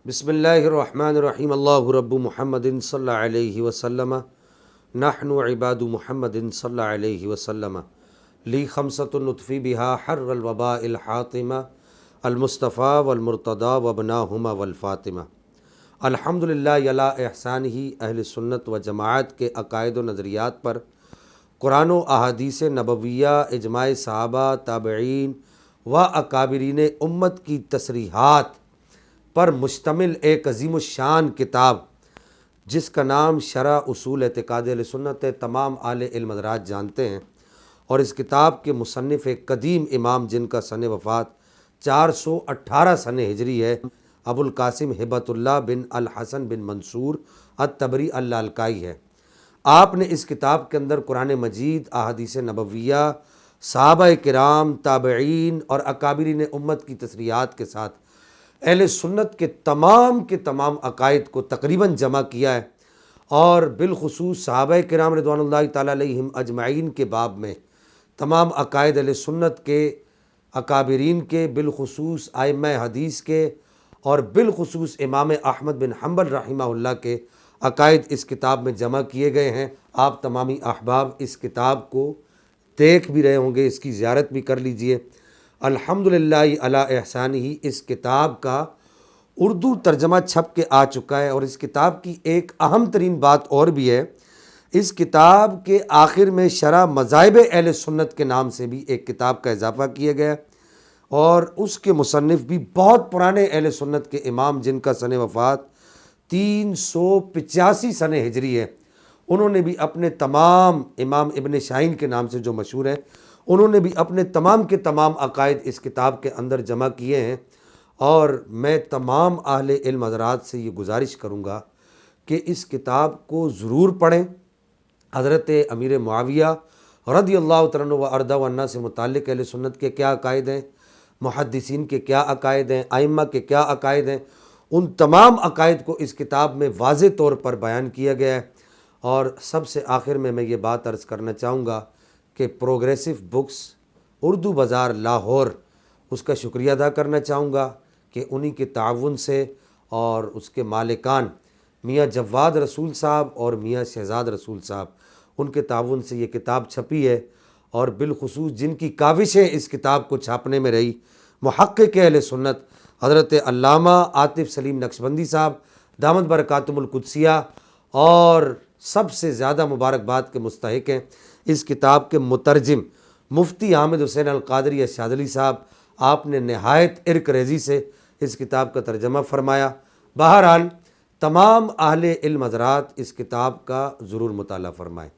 بسم اللہ الرحمن الرحیم اللہ رب محمد صلی اللہ علیہ وسلم نحن عباد محمد صلی اللہ علیہ وسلم لی خمسۃ نطفی بہا حر الوباء الحاطمہ المصطفیٰ والمرتضیٰ وابناہما والفاطمہ۔ الحمدللہ علی احسانہ اہل سنت و جماعت کے عقائد و نظریات پر قرآن و احادیث نبویہ، اجماع صحابہ، تابعین و اکابرین امت کی تصریحات پر مشتمل ایک عظیم الشان کتاب جس کا نام شرح اصول اعتقاد اہل سنت ہے، تمام اہل علم حضرات جانتے ہیں، اور اس کتاب کے مصنف ایک قدیم امام جن کا سن وفات 418 سن ہجری ہے، ابو القاسم ہبۃ اللہ بن الحسن بن منصور الطبری اللالکائی ہے۔ آپ نے اس کتاب کے اندر قرآن مجید، احادیث نبویہ، صحابہ کرام، تابعین اور اکابرین امت کی تصریحات کے ساتھ اہل سنت کے تمام عقائد کو تقریباً جمع کیا ہے، اور بالخصوص صحابہ کرام رضوان اللہ تعالیٰ علیہم اجمعین کے باب میں تمام عقائد اہل سنت کے، اکابرین کے، بالخصوص ائمہ حدیث کے، اور بالخصوص امام احمد بن حنبل رحمہ اللہ کے عقائد اس کتاب میں جمع کیے گئے ہیں۔ آپ تمامی احباب اس کتاب کو دیکھ بھی رہے ہوں گے، اس کی زیارت بھی کر لیجئے۔ الحمدللہ علی احسانہ اس کتاب کا اردو ترجمہ چھپ کے آ چکا ہے، اور اس کتاب کی ایک اہم ترین بات اور بھی ہے، اس کتاب کے آخر میں شرح مذاہب اہل سنت کے نام سے بھی ایک کتاب کا اضافہ کیا گیا ہے، اور اس کے مصنف بھی بہت پرانے اہل سنت کے امام جن کا سن وفات 385 سن ہجری ہے۔ انہوں نے بھی اپنے تمام، امام ابن شاہین کے نام سے جو مشہور ہے، انہوں نے بھی اپنے تمام کے تمام عقائد اس کتاب کے اندر جمع کیے ہیں، اور میں تمام اہل علم حضرات سے یہ گزارش کروں گا کہ اس کتاب کو ضرور پڑھیں۔ حضرت امیر معاویہ رضی اللہ تعالیٰ عنہ و ارضہ عنہ سے متعلق اہل سنت کے کیا عقائد ہیں، محدثین کے کیا عقائد ہیں، ائمہ کے کیا عقائد ہیں، ان تمام عقائد کو اس کتاب میں واضح طور پر بیان کیا گیا ہے۔ اور سب سے آخر میں یہ بات عرض کرنا چاہوں گا کہ پروگریسو بکس اردو بازار لاہور، اس کا شکریہ ادا کرنا چاہوں گا کہ انہی کے تعاون سے اور اس کے مالکان میاں جواد رسول صاحب اور میاں شہزاد رسول صاحب، ان کے تعاون سے یہ کتاب چھپی ہے، اور بالخصوص جن کی کاوشیں اس کتاب کو چھاپنے میں رہی، محقق اہل سنت حضرت علامہ عاطف سلیم نقشبندی صاحب دامت برکاتہم القدسیہ، اور سب سے زیادہ مبارکباد کے مستحق ہیں اس کتاب کے مترجم مفتی حامد حسین القادری الشاذلی صاحب۔ آپ نے نہایت عرق ریزی سے اس کتاب کا ترجمہ فرمایا۔ بہرحال تمام اہل علم حضرات اس کتاب کا ضرور مطالعہ فرمائیں۔